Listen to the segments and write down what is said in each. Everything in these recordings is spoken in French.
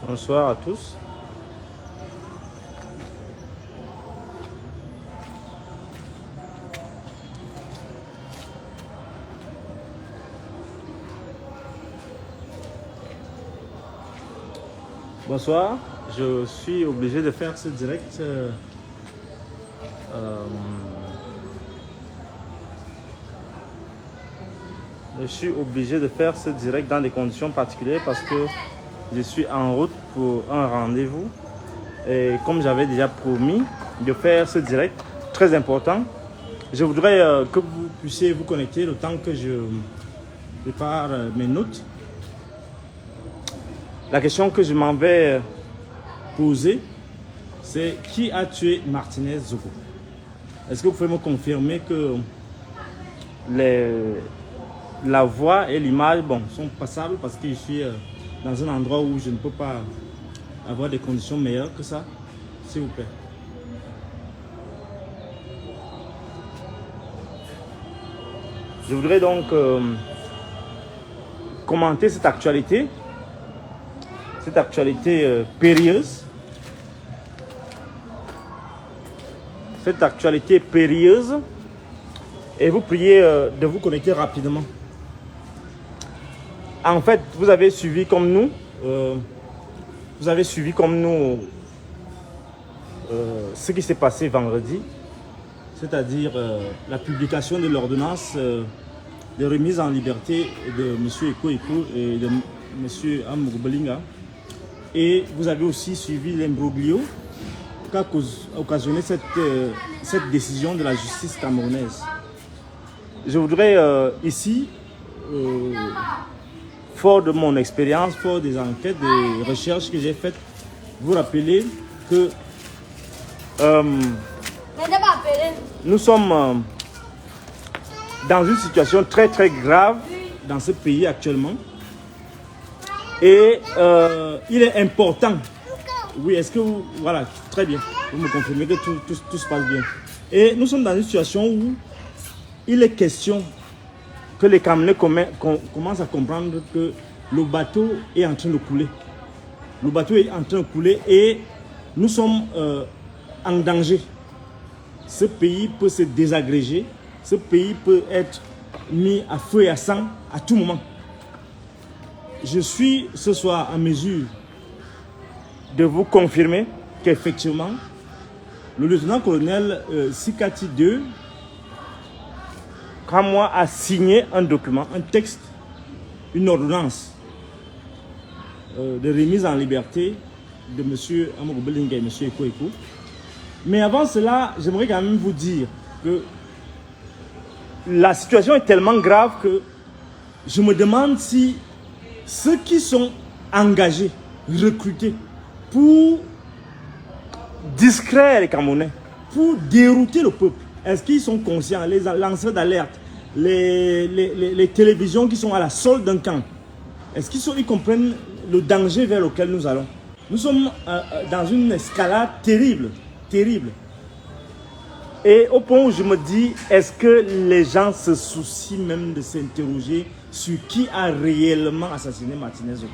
Bonsoir à tous. Bonsoir. Je suis obligé de faire ce direct. Je suis obligé de faire ce direct dans des conditions particulières parce que je suis en route pour un rendez-vous. Et comme j'avais déjà promis de faire ce direct très important, je voudrais que vous puissiez vous connecter le temps que je prépare mes notes. La question que je m'en vais poser, c'est qui a tué Martinez Zogo? Est-ce que vous pouvez me confirmer que la voix et l'image sont passables parce que je suis dans un endroit où je ne peux pas avoir des conditions meilleures que ça, s'il vous plaît. Je voudrais donc commenter cette actualité périlleuse. Cette actualité périlleuse et vous prier de vous connecter rapidement. En fait, vous avez suivi comme nous, ce qui s'est passé vendredi, c'est-à-dire la publication de l'ordonnance de remise en liberté de M. Eko et de M. Amour Belinga. Et vous avez aussi suivi l'imbroglio qu'a occasionné cette décision de la justice camerounaise. Je voudrais ici, fort de mon expérience, fort des enquêtes, des recherches que j'ai faites, vous rappeler que nous sommes dans une situation très très grave dans ce pays actuellement. Et il est important. Oui, est-ce que vous... Voilà, très bien. Vous me confirmez que tout se passe bien. Et nous sommes dans une situation où il est question que les Camerounais commencent à comprendre que le bateau est en train de couler. Le bateau est en train de couler et nous sommes en danger. Ce pays peut se désagréger. Ce pays peut être mis à feu et à sang à tout moment. Je suis ce soir en mesure de vous confirmer qu'effectivement, le lieutenant-colonel Sikati II, Kamwa, a signé un document, un texte, une ordonnance de remise en liberté de M. Amour Belinga et M. Eko. Mais avant cela, j'aimerais quand même vous dire que la situation est tellement grave que je me demande si ceux qui sont engagés, recrutés pour distraire les Camerounais, pour dérouter le peuple, est-ce qu'ils sont conscients, les lanceurs d'alerte, les télévisions qui sont à la solde d'un camp, est-ce qu'ils comprennent le danger vers lequel nous allons? Nous sommes dans une escalade terrible, terrible. Et au point où je me dis, est-ce que les gens se soucient même de s'interroger sur qui a réellement assassiné Martinez Zogo?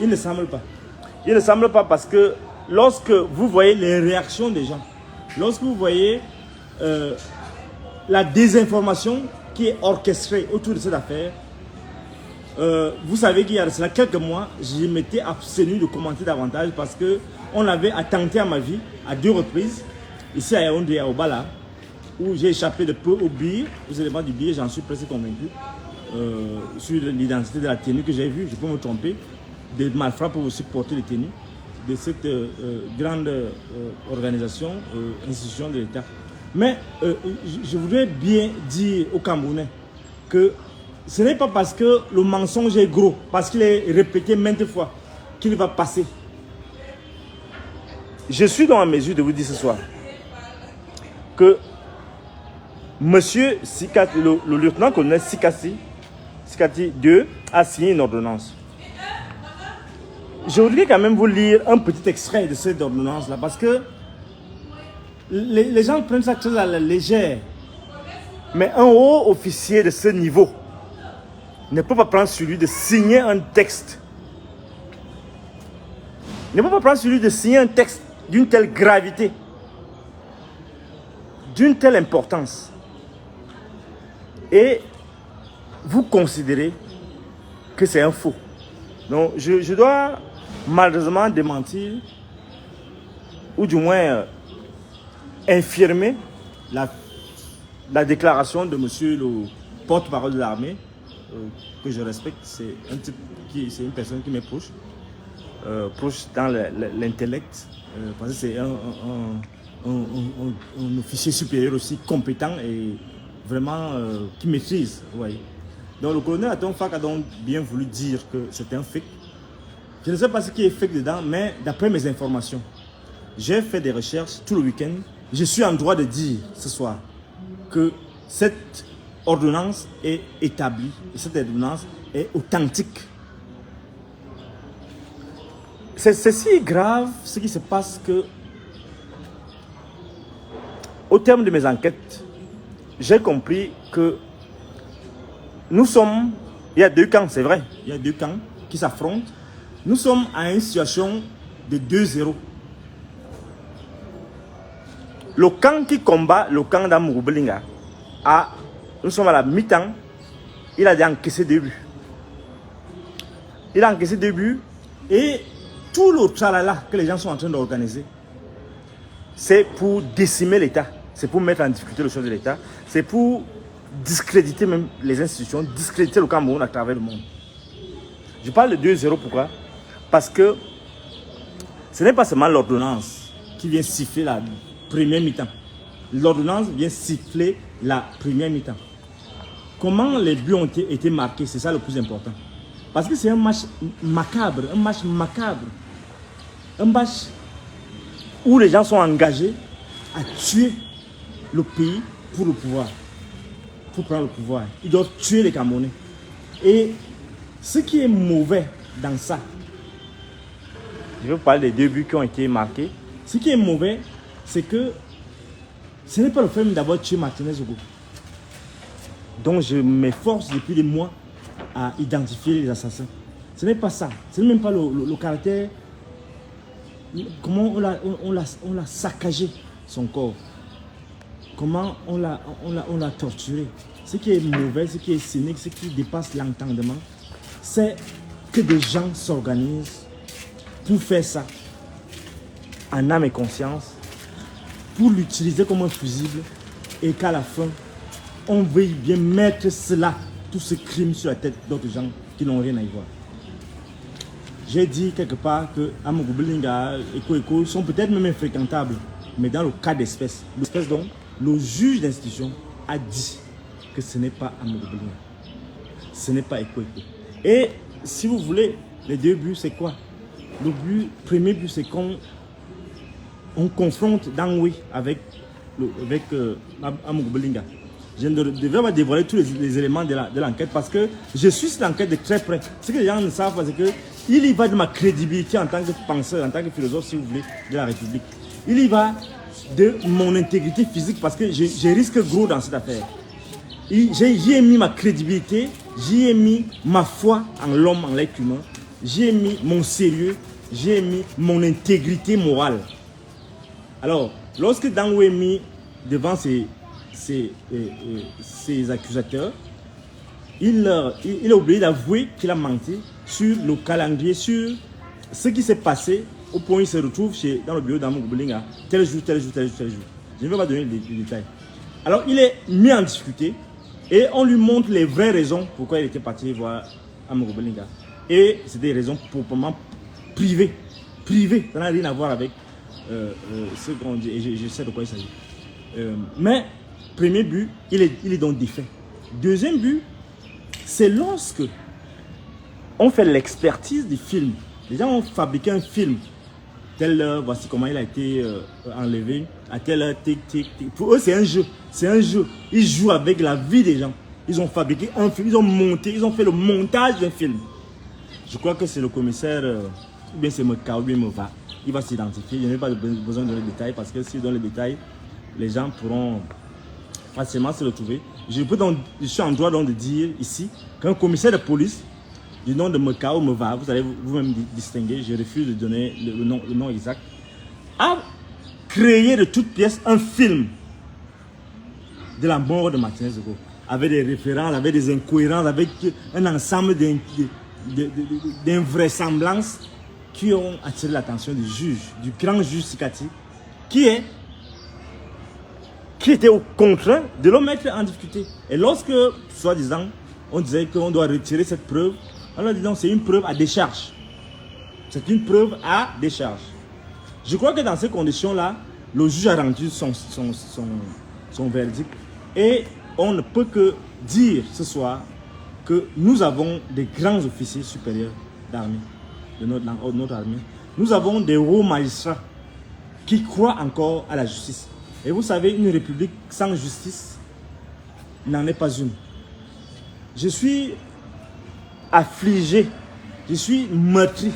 Il ne semble pas. Il ne semble pas parce que lorsque vous voyez les réactions des gens, lorsque vous voyez la désinformation qui est orchestrée autour de cette affaire, vous savez qu'il y a de cela quelques mois, je m'étais abstenu de commenter davantage parce qu'on avait attenté à ma vie à 2 reprises, ici à Yaoundé et à Obala, où j'ai échappé de peu au billet, aux éléments du billet, j'en suis presque convaincu, sur l'identité de la tenue que j'ai vue, je peux me tromper, des malfrats peuvent aussi porter les tenues de cette grande organisation, institution de l'État. Mais je voudrais bien dire aux Camerounais que ce n'est pas parce que le mensonge est gros, parce qu'il est répété maintes fois, qu'il va passer. Je suis dans la mesure de vous dire ce soir que Monsieur Sikati, le lieutenant-colonel Sikati II a signé une ordonnance. Je voudrais quand même vous lire un petit extrait de cette ordonnance-là, parce que les gens prennent ça très à la légère. Mais un haut officier de ce niveau ne peut pas prendre sur lui de signer un texte ne peut pas prendre celui de signer un texte d'une telle gravité, d'une telle importance, et vous considérez que c'est un faux. Donc, je dois malheureusement démentir, ou du moins infirmer la déclaration de monsieur le porte-parole de l'armée, que je respecte. C'est un type c'est une personne qui m'est proche, proche dans l'intellect, parce que c'est un officier supérieur aussi compétent et vraiment qui maîtrise. Ouais. Donc le colonel Atom Fak a donc bien voulu dire que c'était un fake. Je ne sais pas ce qui est fake dedans, mais d'après mes informations, j'ai fait des recherches tout le week-end. Je suis en droit de dire ce soir que cette ordonnance est établie et cette ordonnance est authentique. C'est si grave ce qui se passe que, au terme de mes enquêtes, j'ai compris que nous sommes, il y a deux camps, c'est vrai, il y a deux camps qui s'affrontent. Nous sommes à une situation de 2-0. Le camp qui combat le camp d'Amourou Belinga, nous sommes à la mi-temps, il a déjà encaissé 2 buts. Il a encaissé 2 buts et tout le tralala que les gens sont en train d'organiser, c'est pour décimer l'État, c'est pour mettre en difficulté le chef de l'État, c'est pour discréditer même les institutions, discréditer le Cameroun à travers le monde. Je parle de 2-0, pourquoi? Parce que ce n'est pas seulement l'ordonnance qui vient siffler la première mi-temps. L'ordonnance vient siffler la première mi-temps. Comment les buts ont été marqués, c'est ça le plus important. Parce que c'est un match macabre, un match où les gens sont engagés à tuer le pays pour le pouvoir, pour prendre le pouvoir. Ils doivent tuer les Camerounais. Et ce qui est mauvais dans ça, je vais vous parler des 2 buts qui ont été marqués. Ce qui est mauvais, c'est que ce n'est pas le fait d'avoir tué Martinez Ogo. Donc je m'efforce depuis des mois à identifier les assassins. Ce n'est pas ça. Ce n'est même pas le caractère. Comment on l'a saccagé, son corps. Comment on l'a torturé. Ce qui est mauvais, ce qui est cynique, ce qui dépasse l'entendement, c'est que des gens s'organisent pour faire ça en âme et conscience, pour l'utiliser comme un fusible, et qu'à la fin, on veuille bien mettre cela, tout ce crime sur la tête d'autres gens qui n'ont rien à y voir. J'ai dit quelque part que Amourou Belinga et Eko sont peut-être même infréquentables, mais dans le cas d'espèce, donc, le juge d'institution a dit que ce n'est pas Amourou Belinga, ce n'est pas Eko. Et si vous voulez, les 2 buts, c'est quoi? Le premier but, c'est qu'on confronte Dangwe avec Amourou Belinga. Je ne devrais pas dévoiler tous les éléments de l'enquête parce que je suis cette enquête de très près. Ce que les gens ne savent pas, c'est qu'il y va de ma crédibilité en tant que penseur, en tant que philosophe, si vous voulez, de la République. Il y va de mon intégrité physique parce que je risque gros dans cette affaire. J'y ai mis ma crédibilité, j'y ai mis ma foi en l'homme, en l'être humain, j'y ai mis mon sérieux, j'y ai mis mon intégrité morale. Alors, lorsque Dangwe est mis devant ses accusateurs, il a oublié d'avouer qu'il a menti sur le calendrier, sur ce qui s'est passé au point où il se retrouve dans le bureau d'Amourou Belinga, tel jour. Je ne vais pas donner les détails. Alors, il est mis en difficulté et on lui montre les vraies raisons pourquoi il était parti voir Amourou Belinga. Et c'est des raisons proprement privées. Ça n'a rien à voir avec ce qu'on dit, et je sais de quoi il s'agit. Mais premier but, il est donc défait. Deuxième but, c'est lorsque on fait l'expertise du film. Les gens ont fabriqué un film. Telle heure, voici comment il a été enlevé. À telle heure, tic. Pour eux, c'est un jeu. C'est un jeu. Ils jouent avec la vie des gens. Ils ont fabriqué un film. Ils ont fait le montage d'un film. Je crois que c'est le commissaire, ou bien c'est Meka, ou bien Mova. Il va s'identifier. Je n'ai pas besoin de donner les détails parce que s'il donne les détails, les gens pourront facilement se retrouver. Je suis en droit donc de dire ici qu'un commissaire de police du nom de Meka ou Meva, vous allez vous-même distinguer, je refuse de donner le nom exact, a créé de toutes pièces un film de la mort de Martinez Zogo, avec des références, avec des incohérences, avec un ensemble d'invraisemblances qui ont attiré l'attention du juge, du grand juge Sikati, qui était au contraire de le mettre en difficulté. Et lorsque, soi-disant, on disait qu'on doit retirer cette preuve, on a dit non, c'est une preuve à décharge. C'est une preuve à décharge. Je crois que dans ces conditions-là, le juge a rendu son verdict. Et on ne peut que dire ce soir que nous avons des grands officiers supérieurs d'armée, de notre armée. Nous avons des hauts magistrats qui croient encore à la justice. Et vous savez, une république sans justice n'en est pas une. Je suis affligé, je suis meurtri,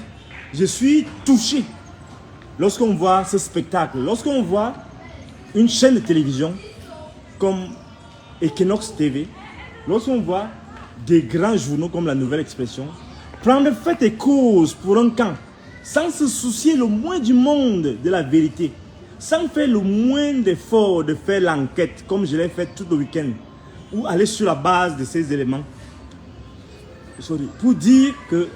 je suis touché lorsqu'on voit ce spectacle, lorsqu'on voit une chaîne de télévision comme Equinox TV, lorsqu'on voit des grands journaux comme La Nouvelle Expression prendre fait et cause pour un camp sans se soucier le moins du monde de la vérité, sans faire le moins d'effort de faire l'enquête comme je l'ai fait tout le week-end, ou aller sur la base de ces éléments pour dire que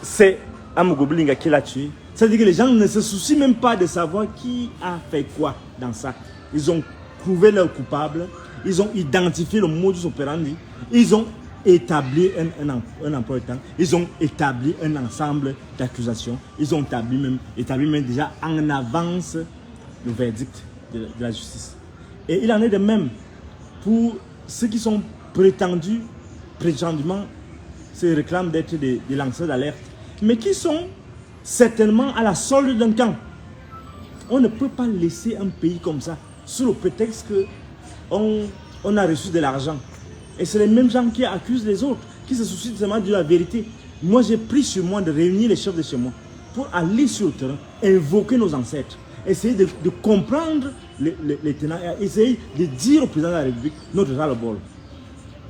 c'est Amogoblinga qui l'a tué. C'est-à-dire que les gens ne se soucient même pas de savoir qui a fait quoi dans ça. Ils ont trouvé leur coupable, ils ont identifié le modus operandi, ils ont établi un emploi de temps, ils ont établi un ensemble d'accusations, ils ont établi même déjà en avance le verdict de la justice. Et il en est de même pour ceux qui sont prétendument se réclament d'être des lanceurs d'alerte, mais qui sont certainement à la solde d'un camp. On ne peut pas laisser un pays comme ça sous le prétexte qu'on a reçu de l'argent. Et c'est les mêmes gens qui accusent les autres, qui se soucient seulement de la vérité. Moi, j'ai pris sur moi de réunir les chefs de chez moi pour aller sur le terrain, invoquer nos ancêtres, essayer de comprendre les tenants, essayer de dire au président de la République notre ras-le-bol.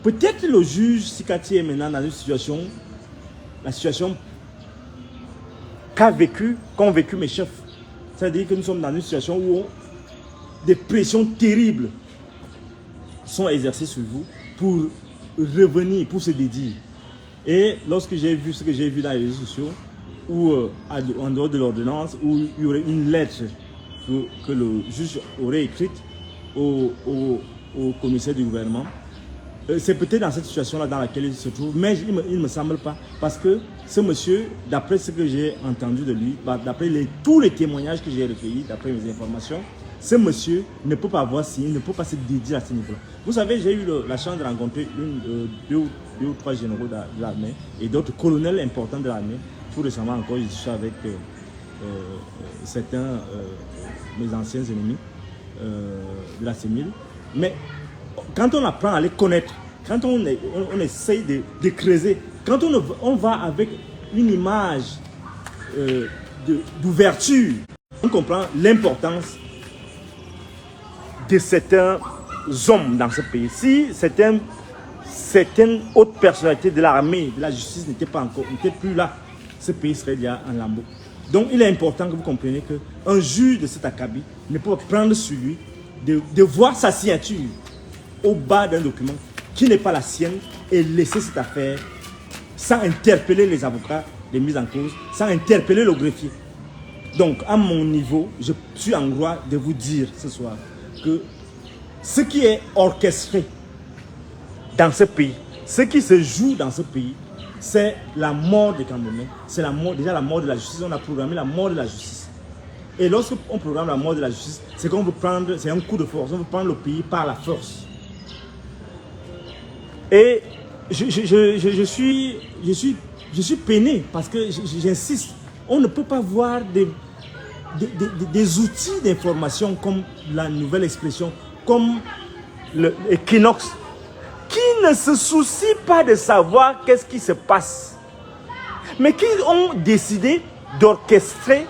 Peut-être le juge Sikati est maintenant dans une situation, la situation qu'ont vécu mes chefs. C'est-à-dire que nous sommes dans une situation où des pressions terribles sont exercées sur vous pour revenir, pour se dédier. Et lorsque j'ai vu ce que j'ai vu dans les réseaux sociaux, où en dehors de l'ordonnance, où il y aurait une lettre que le juge aurait écrite au commissaire du gouvernement, c'est peut-être dans cette situation-là dans laquelle il se trouve, mais il ne me semble pas, parce que ce monsieur, d'après ce que j'ai entendu de lui, d'après tous les témoignages que j'ai recueillis, d'après mes informations, ce monsieur ne peut pas avoir signé, ne peut pas se dédier à ce niveau-là. Vous savez, j'ai eu la chance de rencontrer deux ou trois généraux de l'armée et d'autres colonels importants de l'armée. Tout récemment encore, je suis avec certains mes anciens ennemis de la CEMIL. Mais quand on apprend à les connaître, quand on essaye de creuser, quand on va avec une image d'ouverture, on comprend l'importance de certains hommes dans ce pays. Si certaines hautes personnalités de l'armée, de la justice n'étaient plus là, ce pays serait déjà en lambeaux. Donc il est important que vous compreniez qu'un juge de cet acabit ne peut pas prendre sur lui de voir sa signature au bas d'un document qui n'est pas la sienne et laisser cette affaire sans interpeller les avocats des mises en cause, sans interpeller le greffier. Donc à mon niveau, je suis en droit de vous dire ce soir que ce qui est orchestré dans ce pays, ce qui se joue dans ce pays, c'est la mort de Kambomé, c'est déjà la mort de la justice. On a programmé la mort de la justice. Et lorsqu'on programme la mort de la justice, c'est qu'on veut prendre, c'est un coup de force, on veut prendre le pays par la force. Et je suis peiné parce que j'insiste, on ne peut pas voir des outils d'information comme La Nouvelle Expression, comme l'Equinox, qui ne se soucient pas de savoir qu'est-ce qui se passe, mais qui ont décidé d'orchestrer.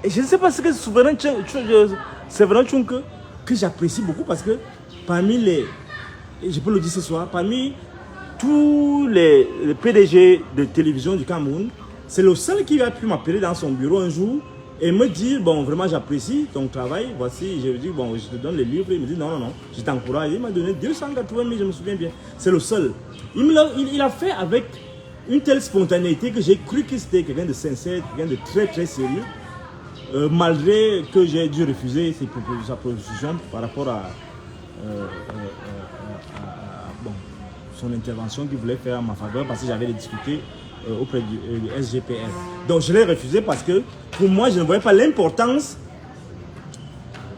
Et je ne sais pas ce que Séverin Tchunke, que j'apprécie beaucoup parce que parmi les, et je peux le dire ce soir, parmi tous les PDG de télévision du Cameroun, c'est le seul qui a pu m'appeler dans son bureau un jour et me dire, bon, vraiment, j'apprécie ton travail. Voici, je lui dis, bon, je te donne les livres. Il me dit, non, non, non, je t'encourage. Il m'a donné 280 000, je me souviens bien. C'est le seul. Il a fait avec une telle spontanéité que j'ai cru que c'était quelqu'un de sincère, quelqu'un de très, très sérieux. Malgré que j'ai dû refuser sa proposition par rapport à bon, son intervention qu'il voulait faire en ma faveur parce que j'avais discuté auprès du SGPR. Donc je l'ai refusé parce que pour moi je ne voyais pas l'importance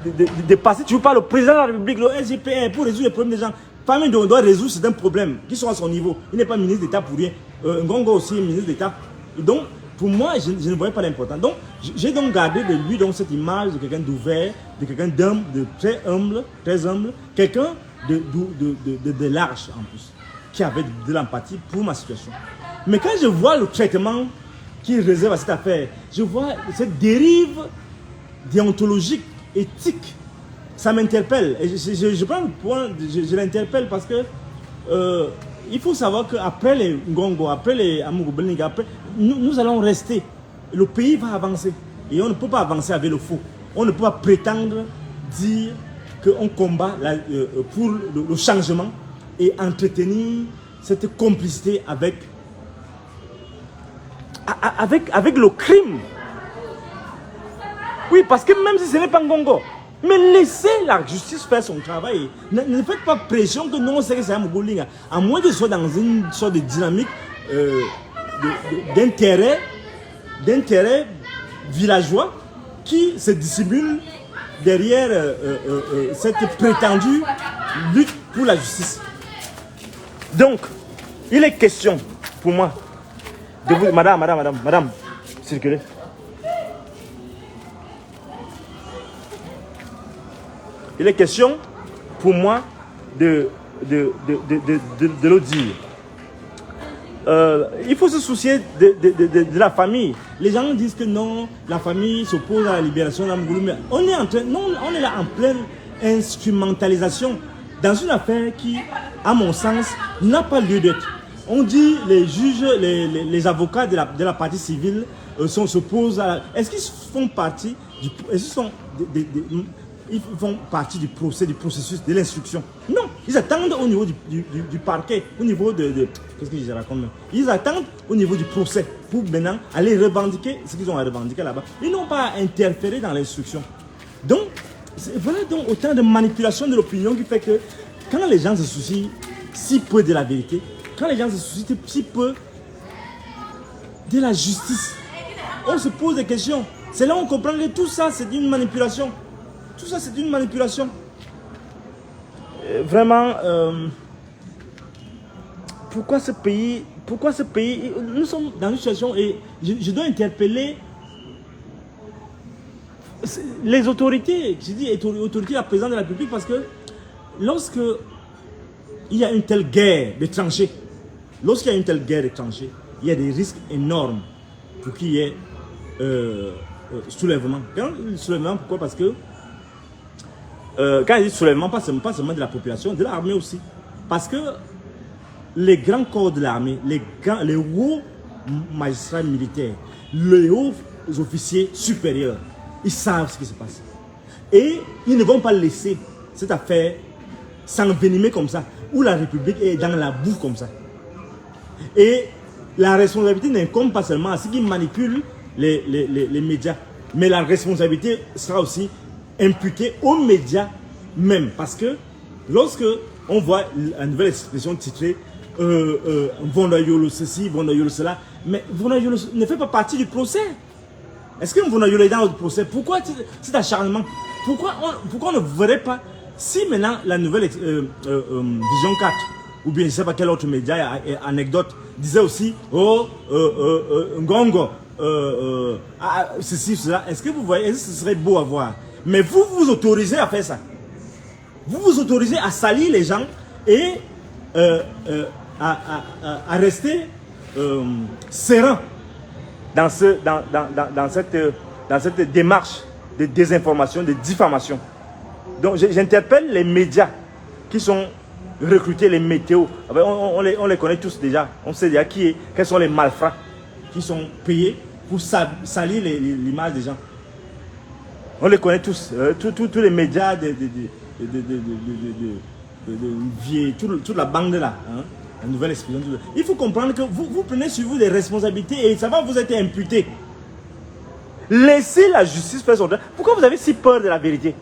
de passer toujours par le président de la République, le SGPR, pour résoudre les problèmes des gens. Famille doit résoudre certains problèmes qui sont à son niveau. Il n'est pas ministre d'État pour rien. Ngongo aussi est ministre d'État. Donc pour moi je ne voyais pas l'importance. Donc j'ai donc gardé de lui donc cette image de quelqu'un d'ouvert, de quelqu'un d'humble, de très humble, quelqu'un de large en plus, qui avait de l'empathie pour ma situation. Mais quand je vois le traitement qu'il réserve à cette affaire, je vois cette dérive déontologique, éthique, ça m'interpelle. Et je prends le point, je l'interpelle parce que il faut savoir qu'après les Ngongo, après les Amougou Belinga, nous allons rester. Le pays va avancer. Et on ne peut pas avancer avec le faux. On ne peut pas prétendre dire qu'on combat pour le changement et entretenir cette complicité avec le crime. Oui, parce que même si ce n'est pas Ngongo, mais laissez la justice faire son travail. Ne faites pas pression que non, c'est que c'est un Mogolinga. À moins que ce soit dans une sorte de dynamique d'intérêt villageois qui se dissimule derrière cette prétendue lutte pour la justice. Donc, il est question pour moi de vous... Madame, circulez. Il est question pour moi de le dire. Il faut se soucier de la famille. Les gens disent que non, la famille s'oppose à la libération d'Amgoulou. Mais on est là en pleine instrumentalisation dans une affaire qui, à mon sens, n'a pas lieu d'être. On dit les juges, les avocats de la partie civile s'opposent à... Est-ce qu'ils font partie du... Est-ce qu'ils sont ils font partie du processus de l'instruction? Non, ils attendent au niveau du parquet, au niveau qu'est-ce que je raconte même? Ils attendent au niveau du procès pour maintenant aller revendiquer ce qu'ils ont à revendiquer là-bas. Ils n'ont pas à interférer dans l'instruction. Donc, voilà donc autant de manipulation de l'opinion qui fait que quand les gens se soucient si peu de la vérité, quand les gens se soucient si peu de la justice, on se pose des questions. C'est là où on comprend que tout ça, c'est une manipulation. Tout ça, c'est une manipulation. Vraiment, pourquoi ce pays, nous sommes dans une situation et je dois interpeller les autorités, je dis autorités, la présidente de la République, parce que lorsque il y a une telle guerre de tranchées, il y a des risques énormes pour qu'il y ait soulèvement. Soulèvement, pourquoi? Parce que quand il dit soulèvement, pas seulement de la population, de l'armée aussi. Parce que les grands corps de l'armée, les hauts magistrats militaires, les hauts officiers supérieurs, ils savent ce qui se passe. Et ils ne vont pas laisser cette affaire s'envenimer comme ça, où la République est dans la boue comme ça. Et la responsabilité n'incombe pas seulement à ceux qui manipulent les médias, mais la responsabilité sera aussi imputée aux médias même. Parce que lorsque on voit la nouvelle expression titrée Vonayolo ceci, Vonayolo cela, mais Vonayolo ne fait pas partie du procès. Est-ce que Vonayolo est dans le procès? Pourquoi cet acharnement? Pourquoi on ne verrait pas, si maintenant la nouvelle Vision 4 ou bien je ne sais pas quel autre média, anecdote, disait aussi Ngongo, ceci, cela, est-ce que vous voyez, est-ce que ce serait beau à voir? Mais vous vous autorisez à faire ça. Vous vous autorisez à salir les gens et à rester serein dans cette démarche de désinformation, de diffamation. Donc j'interpelle les médias qui sont recruter les météos. On les connaît tous déjà. On sait déjà quels sont les malfrats qui sont payés pour salir l'image des gens. On les connaît tous. Tous les médias toute la bande là. Hein, la nouvelle expérience. Il faut comprendre que vous prenez sur vous des responsabilités et ça va vous être imputé. Laissez la justice faire son travail. Pourquoi vous avez si peur de la vérité?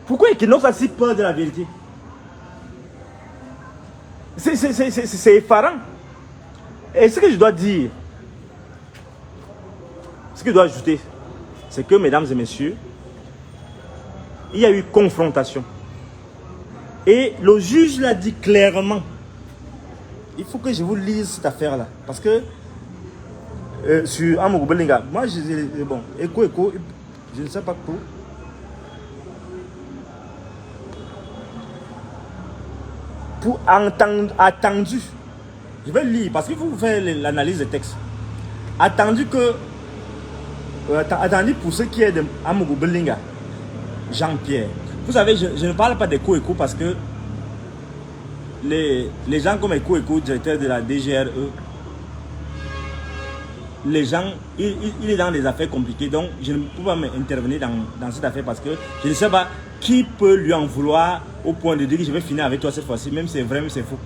Pourquoi Equinox a si peur de la vérité? C'est effarant. Et ce que je dois dire, ce que je dois ajouter, c'est que, mesdames et messieurs, il y a eu confrontation. Et le juge l'a dit clairement. Il faut que je vous lise cette affaire-là. Parce que, sur Amougou Belinga, moi, je dis, bon, écho, je ne sais pas trop. Pour attendu, je vais lire parce qu'il faut faire l'analyse des textes. Attendu pour ce qui est de Amougou Belinga, Jean-Pierre. Vous savez, je ne parle pas d'Eco parce que les gens comme Eco, directeur de la DGRE, les gens, il est dans des affaires compliquées, donc je ne peux pas intervenir dans cette affaire parce que je ne sais pas qui peut lui en vouloir au point de dire que je vais finir avec toi cette fois-ci, même si c'est vrai, même si c'est faux.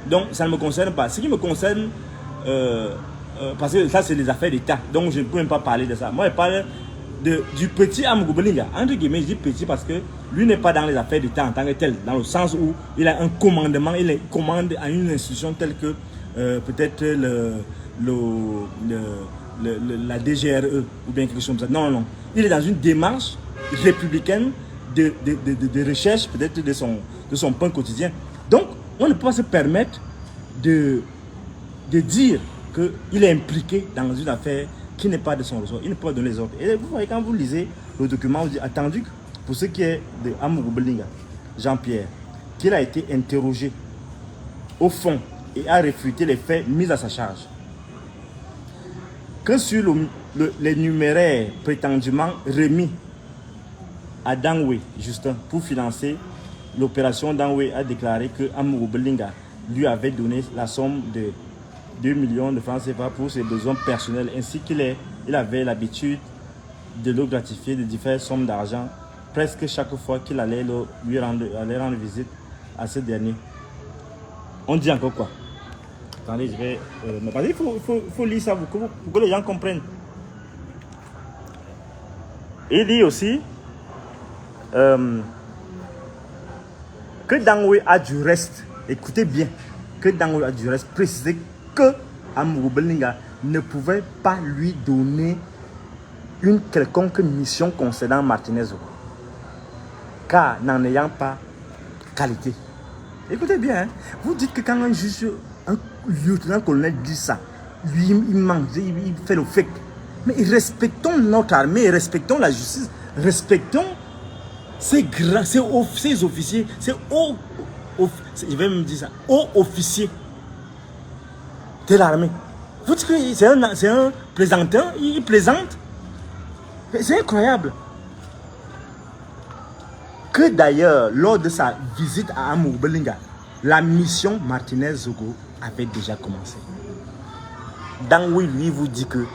Donc ça ne me concerne pas. Ce qui me concerne, parce que ça c'est des affaires d'État, donc je ne peux même pas parler de ça. Moi je parle du petit Amougou Belinga. Entre guillemets, je dis petit parce que lui n'est pas dans les affaires d'État en tant que tel, dans le sens où il a un commandement, il commande à une institution telle que peut-être la DGRE ou bien quelque chose comme ça. Non. Il est dans une démarche républicaine de recherche, peut-être de son pain quotidien. Donc, on ne peut pas se permettre de dire qu'il est impliqué dans une affaire qui n'est pas de son ressort. Il ne peut pas donner les ordres. Et vous voyez, quand vous lisez le document, vous dites, attendu pour ce qui est de Amougou Belinga, Jean-Pierre, qu'il a été interrogé au fond et a réfuté les faits mis à sa charge. Que sur les numéraires prétendument remis à Dangwe, Justin, pour financer l'opération, Dangwe a déclaré que Amougou Belinga lui avait donné la somme de 2 millions de francs CFA pour ses besoins personnels, ainsi qu'il avait l'habitude de le gratifier de différentes sommes d'argent presque chaque fois qu'il allait lui rendre visite à ce dernier. On dit encore quoi? Attendez, je vais... il faut lire ça pour que les gens comprennent. Il dit aussi que Dangwe a du reste, écoutez bien, que Dangwe a du reste précisé que Amougou Belinga ne pouvait pas lui donner une quelconque mission concernant Martinez, car n'en ayant pas qualité. Écoutez bien, hein, vous dites que quand un juge, un lieutenant-colonel dit ça, lui il ment, il fait le fake. Mais respectons notre armée, respectons la justice, respectons ces officiers, ces hauts, je vais me dire ça, hauts officiers de l'armée. Vous dites que c'est un plaisantin, il plaisante. C'est incroyable. Que d'ailleurs, lors de sa visite à Amougou Belinga, la mission Martinez Zogo avait déjà commencé. Dangwe, lui, vous dit que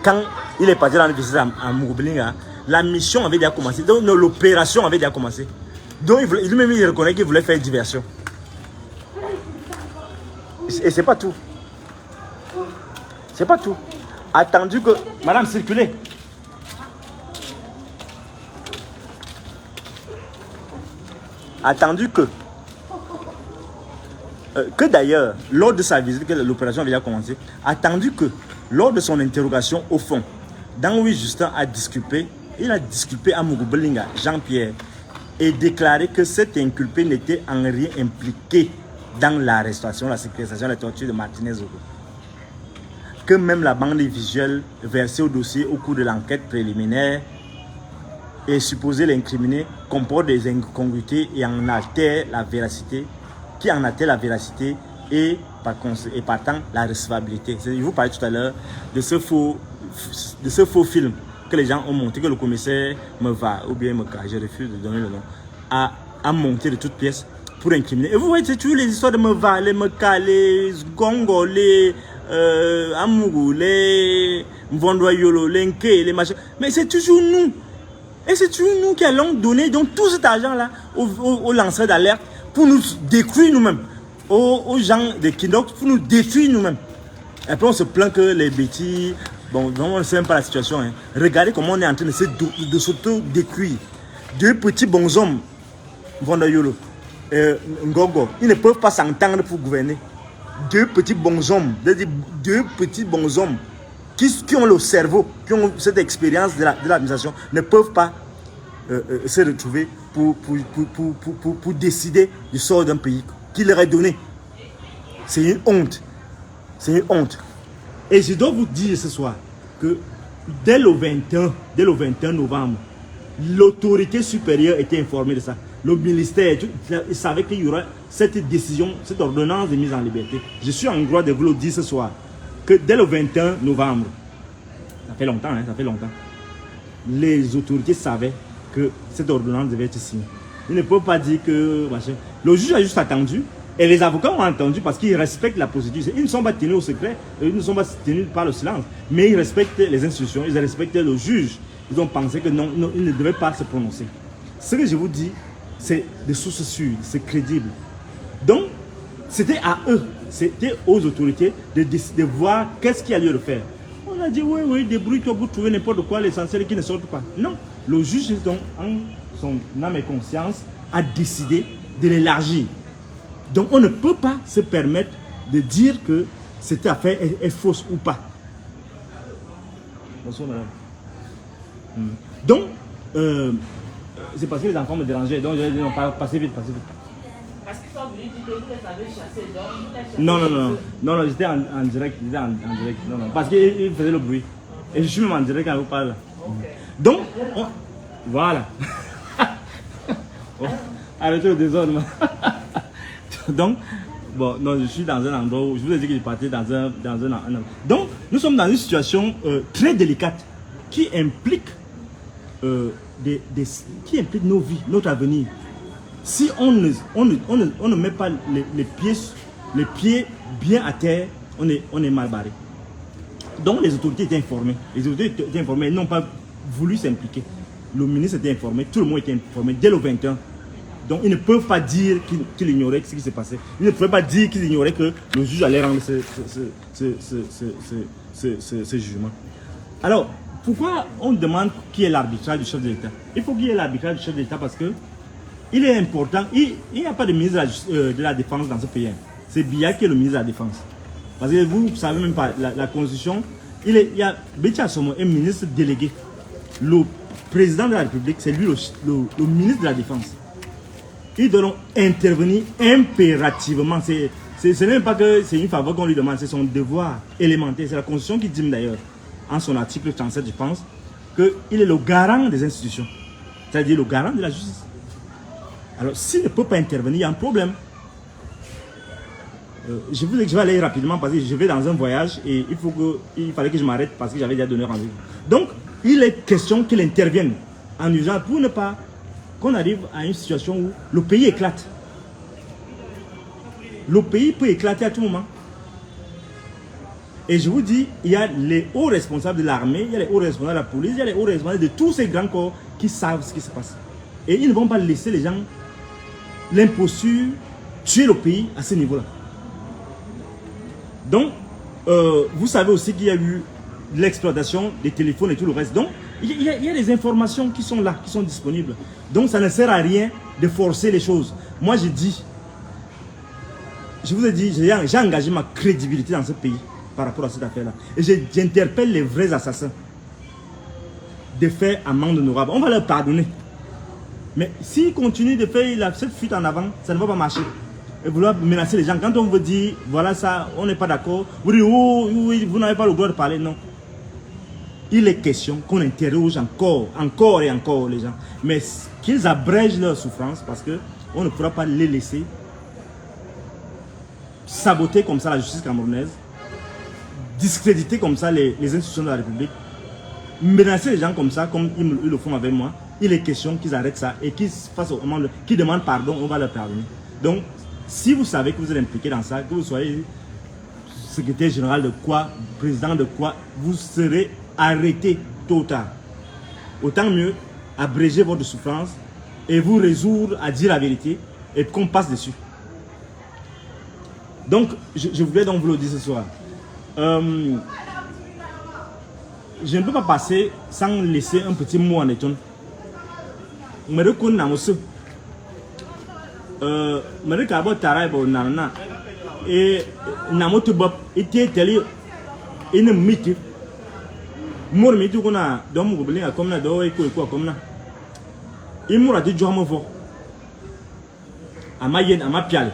quand il est parti dans la visite à Amougou Belinga, la mission avait déjà commencé. Donc l'opération avait déjà commencé. Donc lui-même, il reconnaît qu'il voulait faire diversion. Et c'est pas tout. C'est pas tout. Attendu que... Madame, circulez. Attendu que d'ailleurs, lors de sa visite, que l'opération avait déjà commencé, attendu que lors de son interrogation au fond, Dangwe Justin il a disculpé Amougou Belinga, Jean-Pierre, et déclaré que cet inculpé n'était en rien impliqué dans l'arrestation, la séquestration, la torture de Martinez Zogo. Que même la bande visuelle versée au dossier au cours de l'enquête préliminaire et supposée l'incriminer comporte des incongruités et en altère la véracité, et partant la recevabilité. Je vous parlais tout à l'heure de ce faux film que les gens ont monté, que le commissaire je refuse de donner le nom, a monté de toutes pièces pour incriminer. Et vous voyez, c'est toujours les histoires de Meva, les Mekale, Gongo, les Amougou, les Mvondoyolo, les Nke, les machins. Mais c'est toujours nous. Et c'est toujours nous qui allons donner donc, tout cet argent-là aux lanceurs d'alerte pour nous détruire nous-mêmes. Aux gens de Kindox pour nous détruire nous-mêmes. Et après on se plaint que les bêtises, bon, on ne sait même pas la situation. Hein. Regardez comment on est en train de s'auto-détruire. Deux petits bons hommes, Vondoyolo, Ngogo, ils ne peuvent pas s'entendre pour gouverner. Deux petits bons hommes, deux petits bons hommes qui ont le cerveau, qui ont cette expérience de l'administration, ne peuvent pas se retrouver pour décider du sort d'un pays qui leur est donné. C'est une honte. C'est une honte. Et je dois vous dire ce soir que dès le 21 novembre, l'autorité supérieure était informée de ça. Le ministère, il savait qu'il y aura cette décision, cette ordonnance de mise en liberté. Je suis en droit de vous le dire ce soir, que dès le 21 novembre, ça fait longtemps, hein, ça fait longtemps, les autorités savaient que cette ordonnance devait être signée. Ils ne peuvent pas dire que... Machin. Le juge a juste attendu, et les avocats ont entendu parce qu'ils respectent la procédure. Ils ne sont pas tenus au secret, ils ne sont pas tenus par le silence, mais ils respectent les institutions, ils respectent le juge. Ils ont pensé que non, ils ne devaient pas se prononcer. Ce que je vous dis, c'est des sources sûres, c'est crédible. Donc, c'était à eux, c'était aux autorités de voir qu'est-ce qu'il y a lieu de faire. On a dit, oui, débrouille-toi pour trouver n'importe quoi, l'essentiel qui ne sortent pas. Non, le juge, donc, en son âme et conscience, a décidé de l'élargir. Donc, on ne peut pas se permettre de dire que cette affaire est fausse ou pas. Bonsoir, madame. Donc, c'est parce que les enfants me dérangeaient, donc je vais dire non, passez vite, passez vite. Parce que quand vous lui dites que vous les avez chassés, donc Non, j'étais en direct, non, parce qu'il faisait le bruit. Et je suis même en direct quand je vous parle. Okay. Donc, voilà. Arrêtez le désordre. Donc, bon, non, je suis dans un endroit où je vous ai dit que je partais dans un donc, nous sommes dans une situation très délicate qui implique qui implique nos vies, notre avenir. Si on ne met pas les pieds bien à terre, on est mal barré. Donc les autorités étaient informées. Les autorités étaient informées, ils n'ont pas voulu s'impliquer. Le ministre était informé, tout le monde était informé dès le 21. Donc ils ne peuvent pas dire qu'ils ignoraient ce qui s'est passé. Ils ne peuvent pas dire qu'ils ignoraient que le juge allait rendre ce jugement. Alors, pourquoi on demande qui est l'arbitrage du chef de l'État? Il faut qu'il y ait l'arbitrage du chef de l'État parce que il est important. Il n'y a pas de ministre de la Défense dans ce pays. C'est Biya qui est le ministre de la Défense. Parce que vous ne savez même pas, la Constitution, il y a Béti Assomo, un ministre délégué. Le président de la République, c'est lui le ministre de la Défense. Ils doivent intervenir impérativement. Ce n'est même pas que c'est une faveur qu'on lui demande, c'est son devoir élémentaire. C'est la Constitution qui dit d'ailleurs, en son article 37, je pense, qu'il est le garant des institutions. C'est-à-dire le garant de la justice. Alors, s'il ne peut pas intervenir, il y a un problème. Je vous dis que je vais aller rapidement parce que je vais dans un voyage et il fallait que je m'arrête parce que j'avais déjà donné rendez-vous. Donc, il est question qu'il intervienne en urgence pour ne pas qu'on arrive à une situation où le pays éclate. Le pays peut éclater à tout moment. Et je vous dis, il y a les hauts responsables de l'armée, il y a les hauts responsables de la police, il y a les hauts responsables de tous ces grands corps qui savent ce qui se passe. Et ils ne vont pas laisser les gens, l'imposture, tuer le pays à ce niveau-là. Donc, vous savez aussi qu'il y a eu l'exploitation des téléphones et tout le reste. Donc, il y a des informations qui sont là, qui sont disponibles. Donc, ça ne sert à rien de forcer les choses. Moi, je vous ai dit, j'ai engagé ma crédibilité dans ce pays par rapport à cette affaire-là. Et j'interpelle les vrais assassins de faire amende honorable. On va leur pardonner. Mais s'ils continuent de faire cette fuite en avant, ça ne va pas marcher. Et vouloir menacer les gens, quand on veut dire, voilà ça, on n'est pas d'accord, vous dites, oh, oui, vous n'avez pas le droit de parler, non. Il est question qu'on interroge encore et encore les gens. Mais qu'ils abrègent leur souffrance parce qu'on ne pourra pas les laisser saboter comme ça la justice camerounaise, discréditer comme ça les institutions de la République, menacer les gens comme ça, comme ils le font avec moi. Il est question qu'ils arrêtent ça et qu'ils fassent au moment qu'ils demandent pardon, on va leur pardonner. Donc, si vous savez que vous êtes impliqué dans ça, que vous soyez secrétaire général de quoi, président de quoi, vous serez arrêté tôt ou tard. Autant mieux abréger votre souffrance et vous résoudre à dire la vérité et qu'on passe dessus. Donc, je voulais donc vous le dire ce soir. Je ne peux pas passer sans laisser un petit mot en étonne. Je reconnais et namoto bab était télé une mythe. Moi, je me dis qu'on a dans mon gobelin comme na do et quoi comme na. Il m'a dit jomo vo. Ama yen ama pial.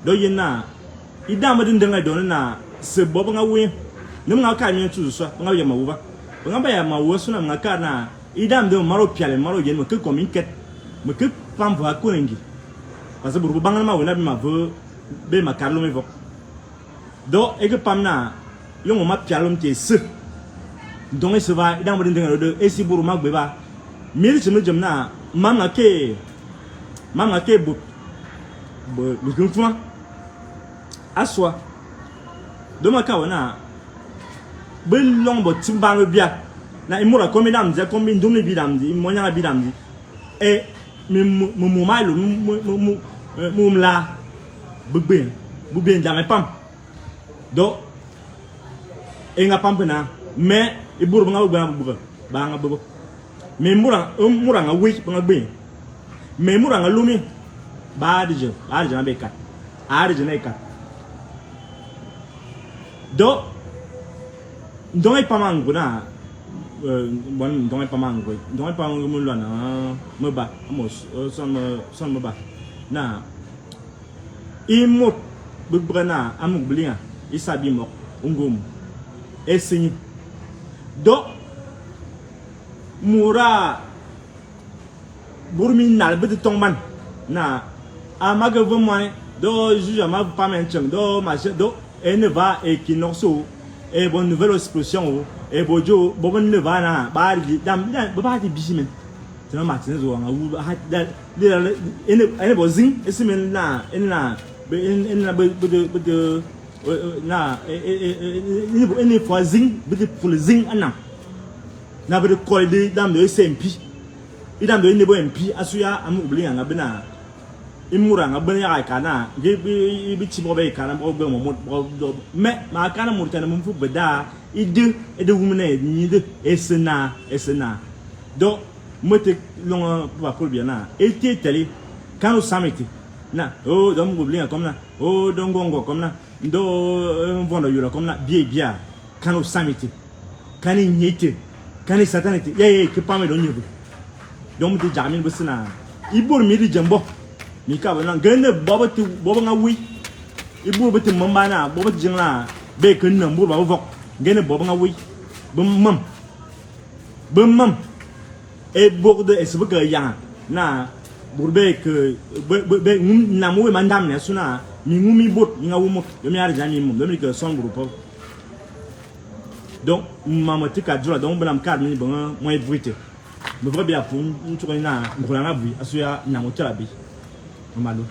Do yen na. Ida ma din denga don na se bob nga wi. Ne nga ka mi tu so nga ya ma wo ba. Nga ba ya ma wo so na nga ka na ida mde maro pial maro yen me ke comme une quête. Me ke pam va ko ngi. Parce que pour bangal ma wona bi ma vo be ma karlo me vo. Do e ke pam na yo ma pialom te se. Donc se va dans mon de et si pour ma beba mille je me dis na mama ke bu le grand aswa de ma kawana be lombo timba me bia na imura comme dam dia comme ndum ne bidam di mo nya bidam di e mu mailo mu la bu bien jamais pam do e nga pam na mais e buru nga bu ba nga bu mais mura nga wi nga gbe mais mura nga lumi ba dije na be kat dije na kat do ndonga pa mangu na bon ndonga pa mangu mu lo na me ba amos son me ba na imut bu brana amuk blia isabi mo ngum esini do mura burmi nal bit tongman na amaga vomane do juge ma pas mention do machin do et ne va et qui norso et bonne nouvelle explosion et bojo bon ne va na ba dam ba di bisimen tena matin zo nga wu ha ene bozin esimen na ena ena be na ene fois zing be pour le zing anam na be ko de dam de SMP idam de ne bo MP asuya amu obli nga be na imura nga be ya ka na ge bi ti bo be ka na bo be mo me ma ka na murtana mu fu beda ide wumna ni de esena do mote long pa ko bien na ete tele quand nous samedi na oh donc obli comme na oh dongongo comme na ndo vondo yura comme na bien quand nous samedi quand ni nyete quand ni satanete ye ke pa me don nyebu donc de jamin busna ibor mi di jambo mi ka ba na gane bobo nga wi ibor beti mamba na bobo jingla be kan na mbur ba vok gane bobo nga wi bum mam e borde esbuka ya na burbe ke be na mo mandam ne suna mi ngumi bot nga wumo yo mi ar jani mum mi ke son groupe donc maman tika djula donc blam card ni bon moi bruité me va bien pour une tourner na ngolanga bui asuya na motela bi malo